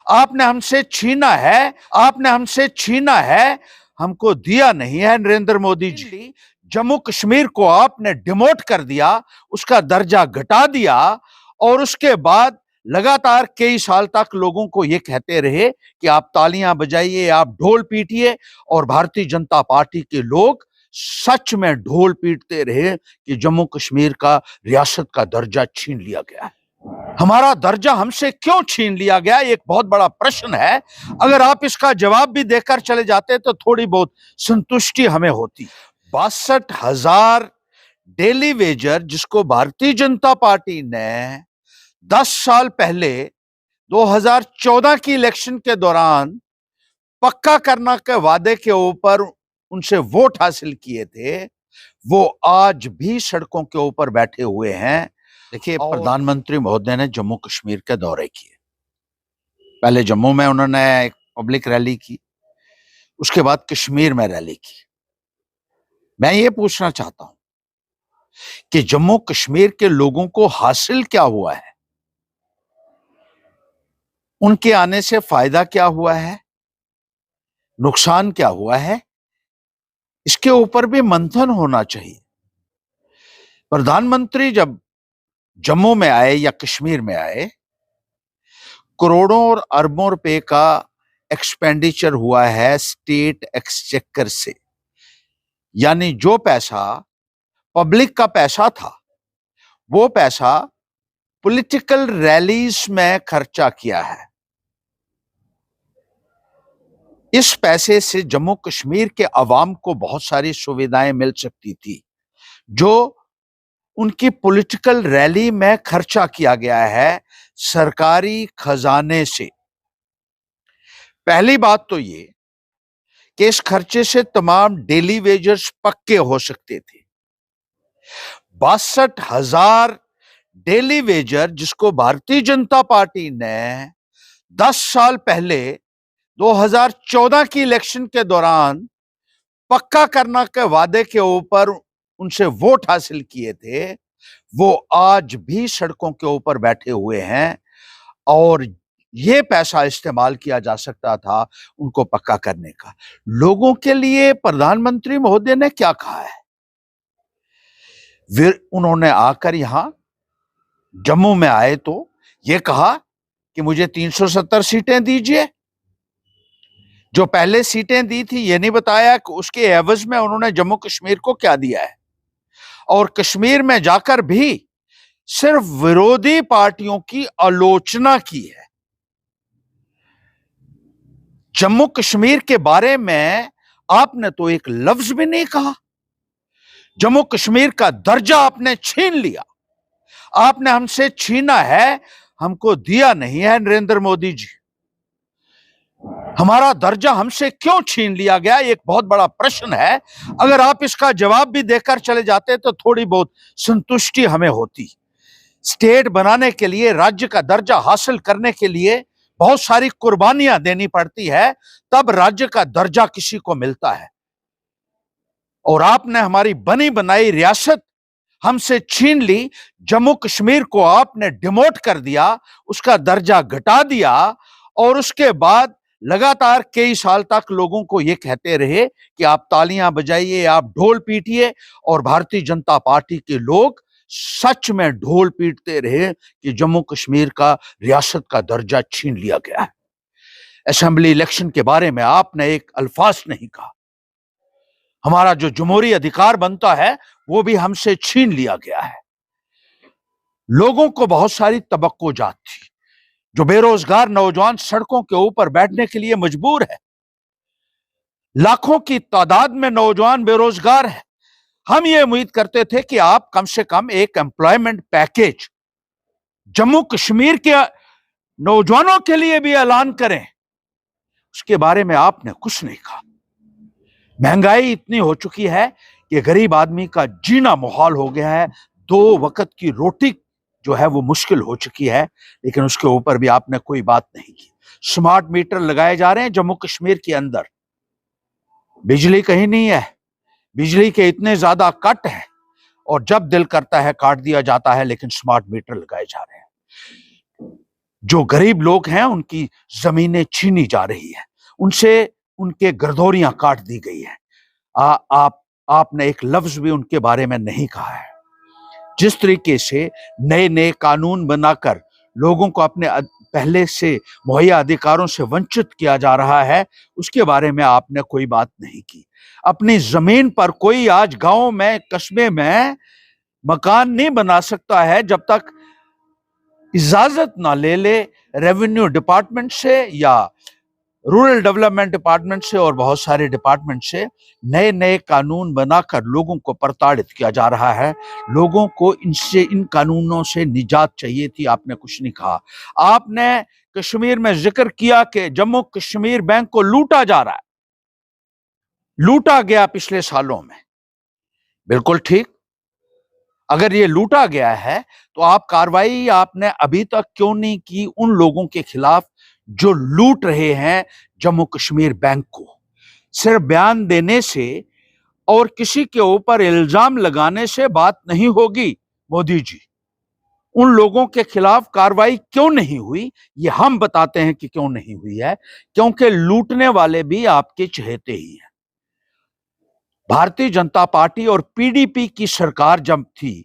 आपने हमसे छीना है, आपने हमसे छीना है, हमको दिया नहीं है नरेंद्र मोदी जी। जम्मू कश्मीर को आपने डिमोट कर दिया, उसका दर्जा घटा दिया और उसके बाद लगातार कई साल तक लोगों को ये कहते रहे कि आप तालियां बजाइए, आप ढोल पीटिए, और भारतीय जनता पार्टी के लोग सच में ढोल पीटते रहे कि जम्मू कश्मीर का रियासत का दर्जा छीन लिया गया है। हमारा दर्जा हमसे क्यों छीन लिया गया, एक बहुत बड़ा प्रश्न है। अगर आप इसका जवाब भी देकर चले जाते तो थोड़ी बहुत संतुष्टि हमें होती। 62,000 डेली वेजर जिसको भारतीय जनता पार्टी ने 10 साल पहले 2014 की इलेक्शन के दौरान पक्का करना के वादे के ऊपर उनसे वोट हासिल किए थे, वो आज भी सड़कों के ऊपर बैठे हुए हैं। देखिए, प्रधानमंत्री महोदय ने जम्मू कश्मीर के दौरे किए। पहले जम्मू में उन्होंने एक पब्लिक रैली की, उसके बाद कश्मीर में रैली की। मैं ये पूछना चाहता हूं कि जम्मू कश्मीर के लोगों को हासिल क्या हुआ है, उनके आने से फायदा क्या हुआ है, नुकसान क्या हुआ है, इसके ऊपर भी मंथन होना चाहिए। प्रधानमंत्री जब जम्मू में आए या कश्मीर में आए, करोड़ों और अरबों रुपए का एक्सपेंडिचर हुआ है स्टेट एक्सचेकर से, यानी जो पैसा पब्लिक का पैसा था वो पैसा पॉलिटिकल रैलीज में खर्चा किया है। इस पैसे से जम्मू कश्मीर के अवाम को बहुत सारी सुविधाएं मिल सकती थी जो उनकी पॉलिटिकल रैली में खर्चा किया गया है सरकारी खजाने से। पहली बात तो ये कि इस खर्चे से तमाम डेली वेजर्स पक्के हो सकते थे। 62,000 डेली वेजर जिसको भारतीय जनता पार्टी ने 10 साल पहले 2014 की इलेक्शन के दौरान पक्का करना के वादे के ऊपर उनसे वोट हासिल किए थे, वो आज भी सड़कों के ऊपर बैठे हुए हैं और ये पैसा इस्तेमाल किया जा सकता था उनको पक्का करने का। लोगों के लिए प्रधानमंत्री महोदय ने क्या कहा है? उन्होंने आकर यहां जम्मू में आए तो ये कहा कि मुझे 370 सीटें दीजिए। जो पहले सीटें दी थी ये नहीं बताया कि उसके एवज में उन्होंने जम्मू कश्मीर को क्या दिया है। और कश्मीर में जाकर भी सिर्फ विरोधी पार्टियों की आलोचना की है। जम्मू कश्मीर के बारे में आपने तो एक लफ्ज भी नहीं कहा। जम्मू कश्मीर का दर्जा आपने छीन लिया। आपने हमसे छीना है, हमको दिया नहीं है नरेंद्र मोदी जी। हमारा दर्जा हमसे क्यों छीन लिया गया, एक बहुत बड़ा प्रश्न है। अगर आप इसका जवाब भी देकर चले जाते तो थोड़ी बहुत संतुष्टि हमें होती। स्टेट बनाने के लिए, राज्य का दर्जा हासिल करने के लिए बहुत सारी कुर्बानियां देनी पड़ती है, तब राज्य का दर्जा किसी को मिलता है। और आपने हमारी बनी बनाई रियासत हमसे छीन ली। जम्मू कश्मीर को आपने डिमोट कर दिया, उसका दर्जा घटा दिया और उसके बाद लगातार कई साल तक लोगों को यह कहते रहे कि आप तालियां बजाइए, आप ढोल पीटिए, और भारतीय जनता पार्टी के लोग सच में ढोल पीटते रहे कि जम्मू कश्मीर का रियासत का दर्जा छीन लिया गया है। असेंबली इलेक्शन के बारे में आपने एक अल्फाज नहीं कहा। हमारा जो जमहूरी अधिकार बनता है वो भी हमसे छीन लिया गया है। लोगों को बहुत सारी तवक्कुजात थी। जो बेरोजगार नौजवान सड़कों के ऊपर बैठने के लिए मजबूर है, लाखों की तादाद में नौजवान बेरोजगार है। हम ये उम्मीद करते थे कि आप कम से कम एक एम्प्लॉयमेंट पैकेज जम्मू कश्मीर के नौजवानों के लिए भी ऐलान करें। उसके बारे में आपने कुछ नहीं कहा। महंगाई इतनी हो चुकी है कि गरीब आदमी का जीना मुहाल हो गया है। 2 वक्त की रोटी जो है वो मुश्किल हो चुकी है, लेकिन उसके ऊपर भी आपने कोई बात नहीं की। स्मार्ट मीटर लगाए जा रहे हैं जम्मू कश्मीर के अंदर, बिजली कहीं नहीं है। बिजली के इतने ज्यादा कट हैं और जब दिल करता है काट दिया जाता है, लेकिन स्मार्ट मीटर लगाए जा रहे हैं। जो गरीब लोग हैं उनकी जमीनें छीनी जा रही है, उनसे उनके गर्दौरियां काट दी गई है। आपने एक लफ्ज भी उनके बारे में नहीं कहा है। जिस तरीके से नए नए कानून बनाकर लोगों को अपने पहले से मुहैया अधिकारों से वंचित किया जा रहा है, उसके बारे में आपने कोई बात नहीं की। अपनी जमीन पर कोई आज गांव में, कस्बे में मकान नहीं बना सकता है जब तक इजाजत ना ले ले रेवेन्यू डिपार्टमेंट से या रूरल डेवलपमेंट डिपार्टमेंट से और बहुत सारे डिपार्टमेंट से। नए नए कानून बनाकर लोगों को प्रताड़ित किया जा रहा है। लोगों को इन कानूनों से निजात चाहिए थी, आपने कुछ नहीं कहा। आपने कश्मीर में जिक्र किया कि जम्मू कश्मीर बैंक को लूटा जा रहा है, लूटा गया पिछले सालों में। बिल्कुल ठीक, अगर ये लूटा गया है तो आप कार्रवाई आपने अभी तक क्यों नहीं की उन लोगों के खिलाफ जो लूट रहे हैं जम्मू कश्मीर बैंक को? सिर्फ बयान देने से और किसी के ऊपर इल्जाम लगाने से बात नहीं होगी मोदी जी। उन लोगों के खिलाफ कार्रवाई क्यों नहीं हुई, ये हम बताते हैं कि क्यों नहीं हुई है। क्योंकि लूटने वाले भी आपके चहेते ही हैं। भारतीय जनता पार्टी और पीडीपी की सरकार जब थी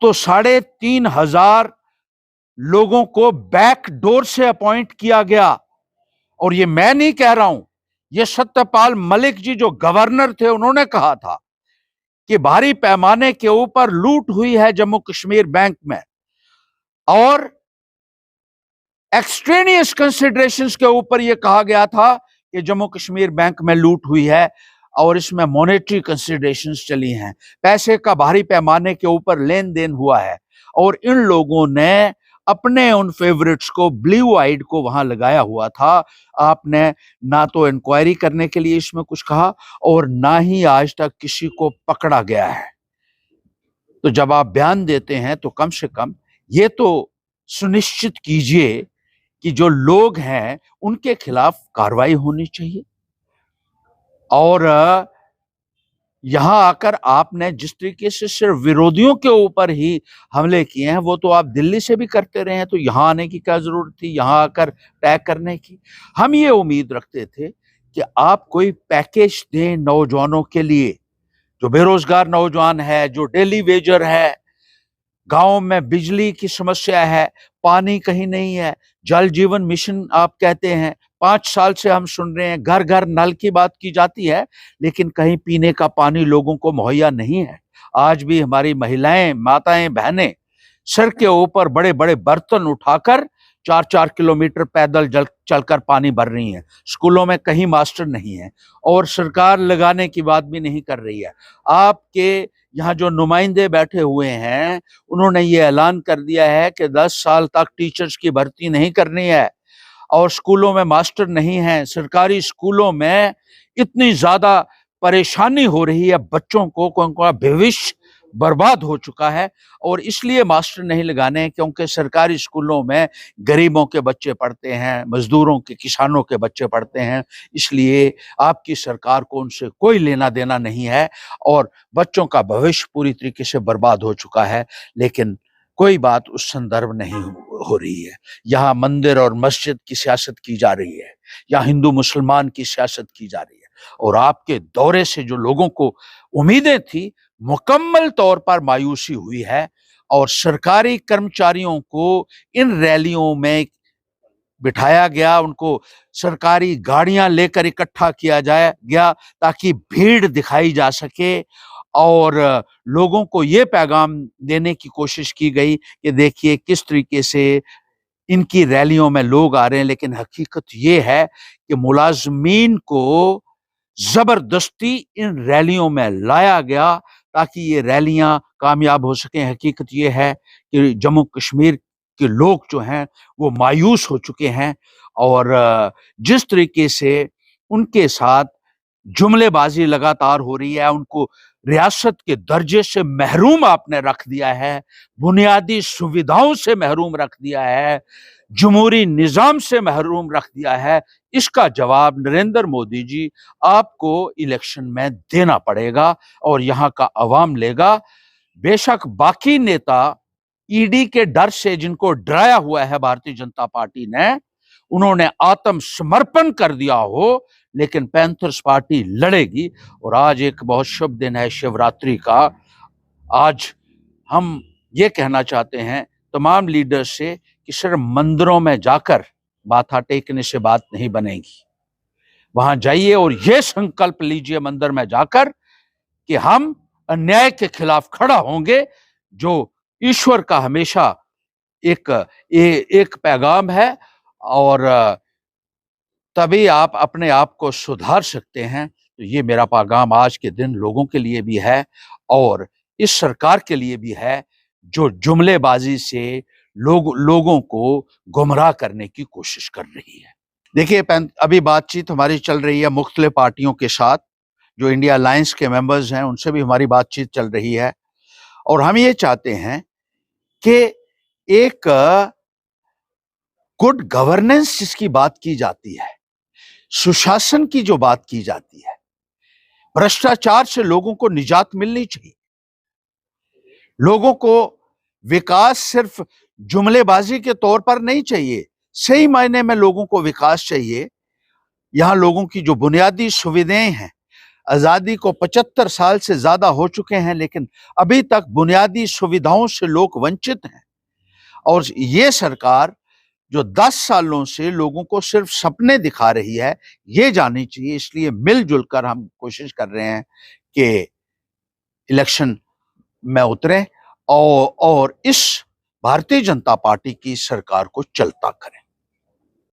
तो 3,500 लोगों को बैक डोर से अपॉइंट किया गया। और ये मैं नहीं कह रहा हूं, ये सत्यपाल मलिक जी जो गवर्नर थे उन्होंने कहा था कि भारी पैमाने के ऊपर लूट हुई है जम्मू कश्मीर बैंक में। और एक्सट्रेनियस कंसिडरेशंस के ऊपर यह कहा गया था कि जम्मू कश्मीर बैंक में लूट हुई है और इसमें मॉनेटरी कंसिडरेशंस चली हैं, पैसे का भारी पैमाने के ऊपर लेन देन हुआ है। और इन लोगों ने अपने उन फेवरेट्स को, ब्लू आइड को वहां लगाया हुआ था। आपने ना तो इंक्वायरी करने के लिए इसमें कुछ कहा और ना ही आज तक किसी को पकड़ा गया है। तो जब आप बयान देते हैं तो कम से कम ये तो सुनिश्चित कीजिए कि जो लोग हैं उनके खिलाफ कार्रवाई होनी चाहिए। और यहां आकर आपने जिस तरीके से सिर्फ विरोधियों के ऊपर ही हमले किए हैं, वो तो आप दिल्ली से भी करते रहे हैं, तो यहां आने की क्या जरूरत थी, यहां आकर अटैक करने की? हम ये उम्मीद रखते थे कि आप कोई पैकेज दें नौजवानों के लिए, जो बेरोजगार नौजवान है, जो डेली वेजर है, गांव में बिजली की समस्या है, पानी कहीं नहीं है, जल जीवन मिशन आप कहते हैं, 5 साल से हम सुन रहे हैं, घर घर नल की बात की जाती है, लेकिन कहीं पीने का पानी लोगों को मुहैया नहीं है। आज भी हमारी महिलाएं, माताएं, बहनें सर के ऊपर बड़े बड़े बर्तन उठाकर 4-4 किलोमीटर पैदल चलकर पानी भर रही हैं। स्कूलों में कहीं मास्टर नहीं है और सरकार लगाने की बात भी नहीं कर रही है। आपके यहाँ जो नुमाइंदे बैठे हुए हैं उन्होंने ये ऐलान कर दिया है कि 10 साल तक टीचर्स की भर्ती नहीं करनी है और स्कूलों में मास्टर नहीं है। सरकारी स्कूलों में इतनी ज्यादा परेशानी हो रही है बच्चों को, उनका भविष्य बर्बाद हो चुका है और इसलिए मास्टर नहीं लगाने हैं क्योंकि सरकारी स्कूलों में गरीबों के बच्चे पढ़ते हैं, मजदूरों के, किसानों के बच्चे पढ़ते हैं। इसलिए आपकी सरकार को उनसे कोई लेना देना नहीं है और बच्चों का भविष्य पूरी तरीके से बर्बाद हो चुका है। लेकिन कोई बात उस संदर्भ नहीं हो रही है। यहाँ मंदिर और मस्जिद की सियासत की जा रही है, यहाँ हिंदू मुसलमान की सियासत की जा रही है। और आपके दौरे से जो लोगों को उम्मीदें थी, मुकम्मल तौर पर मायूसी हुई है। और सरकारी कर्मचारियों को इन रैलियों में बिठाया गया, उनको सरकारी गाड़ियां लेकर इकट्ठा किया जाए गया ताकि भीड़ दिखाई जा सके और लोगों को ये पैगाम देने की कोशिश की गई कि देखिए किस तरीके से इनकी रैलियों में लोग आ रहे हैं। लेकिन हकीकत ये है कि मुलाजमीन को जबरदस्ती इन रैलियों में लाया गया ताकि ये रैलियां कामयाब हो सकें। हकीकत ये है कि जम्मू कश्मीर के लोग जो हैं वो मायूस हो चुके हैं और जिस तरीके से उनके साथ जुमलेबाजी लगातार हो रही है, उनको रियासत के दर्जे से महरूम आपने रख दिया है, बुनियादी सुविधाओं से महरूम रख दिया है, जमहूरी निजाम से महरूम रख दिया है। इसका जवाब नरेंद्र मोदी जी आपको इलेक्शन में देना पड़ेगा और यहाँ का अवाम लेगा। बेशक बाकी नेता ईडी के डर से जिनको डराया हुआ है भारतीय जनता पार्टी ने, उन्होंने आत्मसमर्पण कर दिया हो, लेकिन पैंथर्स पार्टी लड़ेगी। और आज एक बहुत शुभ दिन है शिवरात्रि का। आज हम ये कहना चाहते हैं तमाम लीडर से कि सिर्फ मंदिरों में जाकर माथा टेकने से बात नहीं बनेगी। वहां जाइए और ये संकल्प लीजिए मंदिर में जाकर कि हम अन्याय के खिलाफ खड़ा होंगे, जो ईश्वर का हमेशा एक पैगाम है। और तभी आप अपने आप को सुधार सकते हैं। तो ये मेरा पैगाम आज के दिन लोगों के लिए भी है और इस सरकार के लिए भी है, जो जुमलेबाजी से लोगों को गुमराह करने की कोशिश कर रही है। देखिए, अभी बातचीत हमारी चल रही है मुख्तलिफ पार्टियों के साथ, जो इंडिया अलायंस के मेंबर्स हैं उनसे भी हमारी बातचीत चल रही है। और हम ये चाहते हैं कि एक गुड गवर्नेंस जिसकी बात की जाती है, सुशासन की जो बात की जाती है, भ्रष्टाचार से लोगों को निजात मिलनी चाहिए। लोगों को विकास सिर्फ जुमलेबाजी के तौर पर नहीं चाहिए, सही मायने में लोगों को विकास चाहिए। यहां लोगों की जो बुनियादी सुविधाएं हैं, आजादी को 75 साल से ज्यादा हो चुके हैं, लेकिन अभी तक बुनियादी सुविधाओं से लोग वंचित हैं। और ये सरकार जो 10 सालों से लोगों को सिर्फ सपने दिखा रही है, ये जाननी चाहिए। इसलिए मिलजुल कर हम कोशिश कर रहे हैं कि इलेक्शन में उतरें और इस भारतीय जनता पार्टी की सरकार को चलता करें।